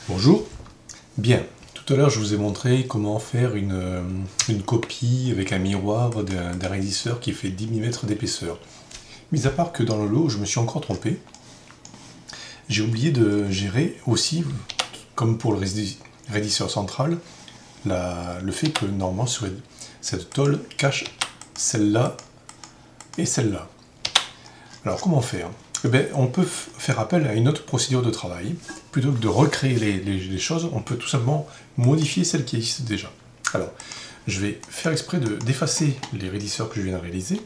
Bonjour. Bien, tout à l'heure je vous ai montré comment faire une copie avec un miroir d'un raidisseur qui fait 10 mm d'épaisseur. Mis à part que dans le lot, je me suis encore trompé. J'ai oublié de gérer aussi, comme pour le raidisseur central, le fait que normalement cette tôle cache celle-là et celle-là. Alors comment faire? Eh bien, on peut faire appel à une autre procédure de travail. Plutôt que de recréer les choses, on peut tout simplement modifier celles qui existent déjà. Alors, je vais faire exprès d'effacer les raidisseurs que je viens de réaliser.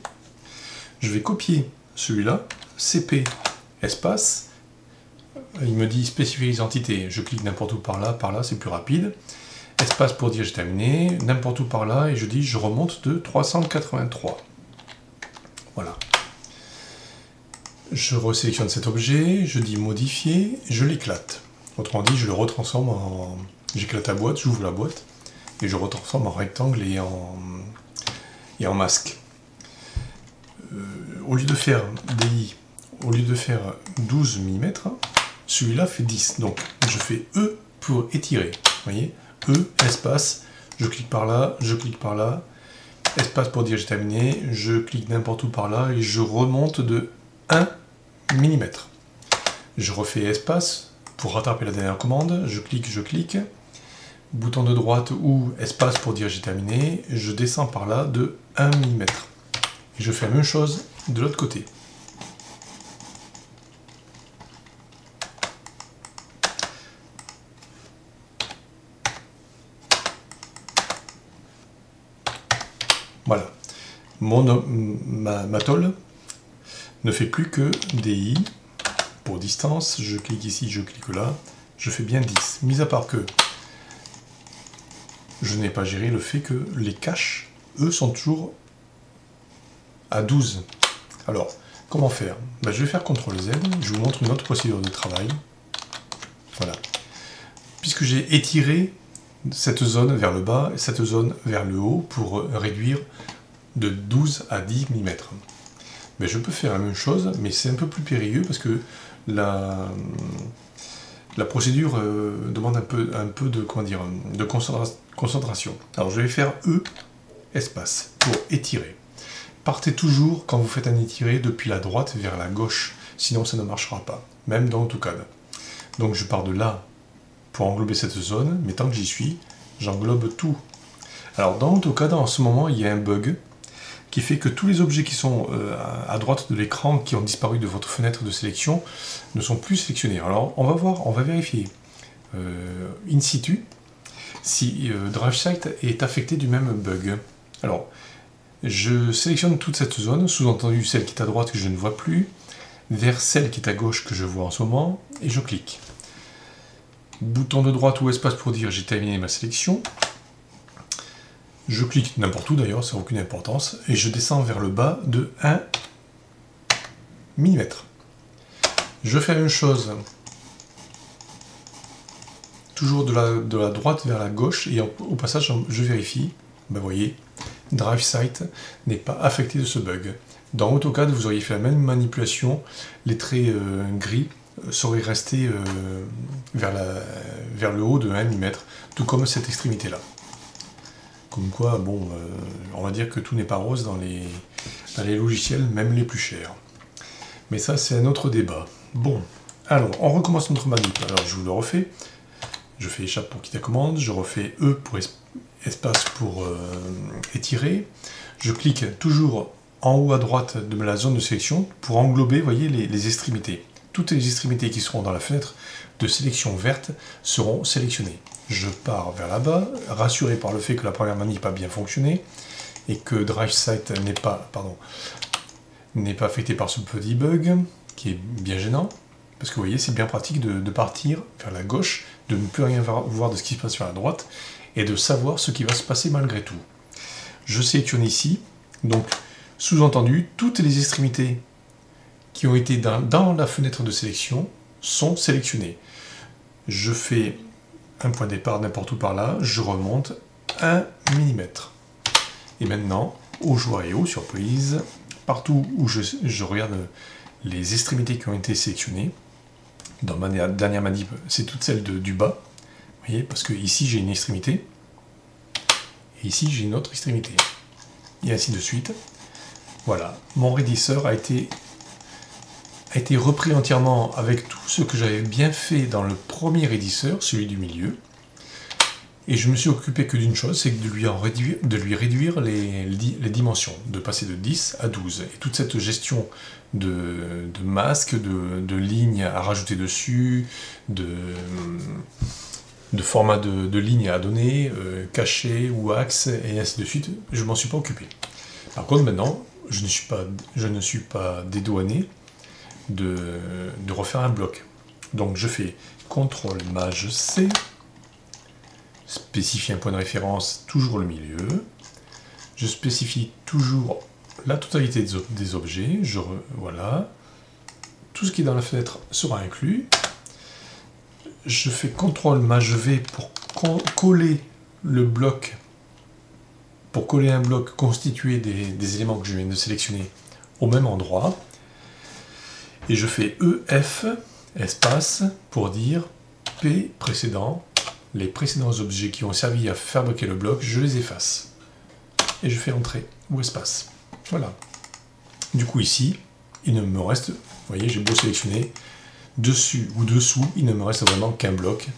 Je vais copier celui-là, CP, espace. Il me dit spécifier les entités. Je clique n'importe où par là, c'est plus rapide. Espace pour dire j'ai terminé, n'importe où par là, et je dis je remonte de 383. Voilà. Je resélectionne cet objet, je dis modifier, je l'éclate. Autrement dit, je le retransforme en... J'éclate la boîte, j'ouvre la boîte, et je retransforme en rectangle et en masque. Au lieu de faire DI, au lieu de faire 12 mm, celui-là fait 10. Donc je fais E pour étirer. Vous voyez, E, espace, je clique par là, espace pour dire j'ai terminé, je clique n'importe où par là, et je remonte de 1 mm. Je refais espace pour rattraper la dernière commande, je clique, bouton de droite ou espace pour dire j'ai terminé, je descends par là de 1 mm. Et je fais la même chose de l'autre côté. Voilà. Ma tôle ne fait plus que DI. Pour distance, je clique ici, je clique là, je fais bien 10. Mis à part que je n'ai pas géré le fait que les caches, eux, sont toujours à 12. Alors, comment faire? Ben, je vais faire CTRL-Z, je vous montre une autre procédure de travail. Voilà. Puisque j'ai étiré cette zone vers le bas et cette zone vers le haut pour réduire de 12 à 10 mm. Mais je peux faire la même chose, mais c'est un peu plus périlleux parce que la procédure demande un peu de, comment dire, de concentration. Alors je vais faire E, espace, pour étirer. Partez toujours, quand vous faites un étiré, depuis la droite vers la gauche, sinon ça ne marchera pas, même dans AutoCAD. Donc je pars de là pour englober cette zone, mais tant que j'y suis, j'englobe tout. Alors dans AutoCAD, en ce moment, il y a un bug qui fait que tous les objets qui sont à droite de l'écran, qui ont disparu de votre fenêtre de sélection, ne sont plus sélectionnés. Alors on va voir, on va vérifier in situ si DriveSight est affecté du même bug. Alors je sélectionne toute cette zone, sous-entendu celle qui est à droite que je ne vois plus, vers celle qui est à gauche que je vois en ce moment, et je clique. Bouton de droite ou espace pour dire j'ai terminé ma sélection. Je clique n'importe où d'ailleurs, ça n'a aucune importance, et je descends vers le bas de 1 mm. Je fais la même chose, toujours de la droite vers la gauche, et au passage je vérifie, ben vous voyez, DriveSight n'est pas affecté de ce bug. Dans AutoCAD, vous auriez fait la même manipulation, les traits gris seraient restés vers le haut de 1 mm, tout comme cette extrémité-là. Comme quoi, bon, on va dire que tout n'est pas rose dans les logiciels, même les plus chers. Mais ça, c'est un autre débat. Bon, alors, on recommence notre manip. Alors, je vous le refais. Je fais échappe pour quitter la commande. Je refais E pour espace pour étirer. Je clique toujours en haut à droite de la zone de sélection pour englober, vous voyez, les extrémités. Toutes les extrémités qui seront dans la fenêtre de sélection verte seront sélectionnées. Je pars vers là-bas, rassuré par le fait que la première manip a bien fonctionné et que DriveSight n'est pas affecté par ce petit bug qui est bien gênant. Parce que vous voyez, c'est bien pratique de partir vers la gauche, de ne plus rien voir de ce qui se passe sur la droite et de savoir ce qui va se passer malgré tout. Je sélectionne ici, donc sous-entendu, toutes les extrémités qui ont été dans la fenêtre de sélection sont sélectionnées. Je fais un point de départ n'importe où par là, je remonte 1 mm. Et maintenant, aux joies et aux surprises, partout où je regarde les extrémités qui ont été sélectionnées, dans ma dernière manip, c'est toute celle du bas. Vous voyez, parce que ici j'ai une extrémité, et ici j'ai une autre extrémité. Et ainsi de suite. Voilà, mon raidisseur a été repris entièrement avec tout ce que j'avais bien fait dans le premier raidisseur, celui du milieu. Et je me suis occupé que d'une chose, c'est de lui réduire les dimensions, de passer de 10 à 12. Et toute cette gestion de masques, de lignes à rajouter dessus, de format de lignes à donner, caché ou axe, et ainsi de suite, je ne m'en suis pas occupé. Par contre, maintenant, je ne suis pas dédouané de refaire un bloc. Donc je fais CTRL-MAJ-C, spécifier un point de référence, toujours le milieu. Je spécifie toujours la totalité des objets. Voilà. Tout ce qui est dans la fenêtre sera inclus. Je fais CTRL-MAJ-V pour coller le bloc, pour coller un bloc constitué des éléments que je viens de sélectionner au même endroit. Et je fais EF, espace, pour dire P précédent. Les précédents objets qui ont servi à fabriquer le bloc, je les efface. Et je fais Entrée ou espace. Voilà. Du coup ici, il ne me reste, vous voyez, j'ai beau sélectionner dessus ou dessous, il ne me reste vraiment qu'un bloc.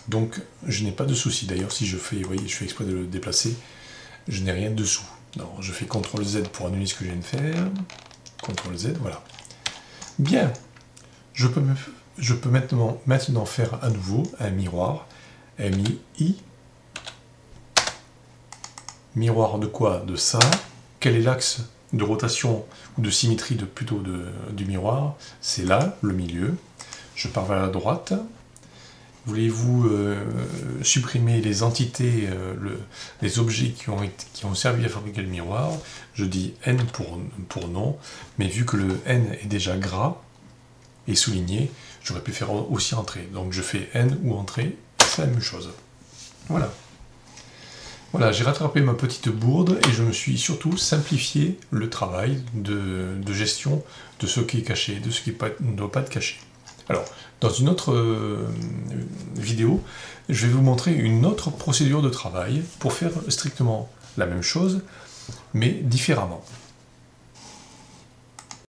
Donc je n'ai pas de souci. D'ailleurs, si je fais, vous voyez, je fais exprès de le déplacer, je n'ai rien dessous. Non, je fais CTRL Z pour annuler ce que je viens de faire. CTRL Z, voilà. Bien. Je peux maintenant faire à nouveau un miroir. MI. Miroir de quoi? De ça. Quel est l'axe de rotation ou de symétrie du miroir? C'est là, le milieu. Je pars vers la droite. Voulez-vous supprimer les entités, les objets qui ont servi à fabriquer le miroir? Je dis N pour non, mais vu que le N est déjà gras et souligné, j'aurais pu faire aussi Entrée. Donc je fais N ou Entrée, c'est la même chose. Voilà. Voilà, j'ai rattrapé ma petite bourde et je me suis surtout simplifié le travail de gestion de ce qui est caché, de ce qui ne doit pas être caché. Alors, dans une autre vidéo, je vais vous montrer une autre procédure de travail pour faire strictement la même chose, mais différemment.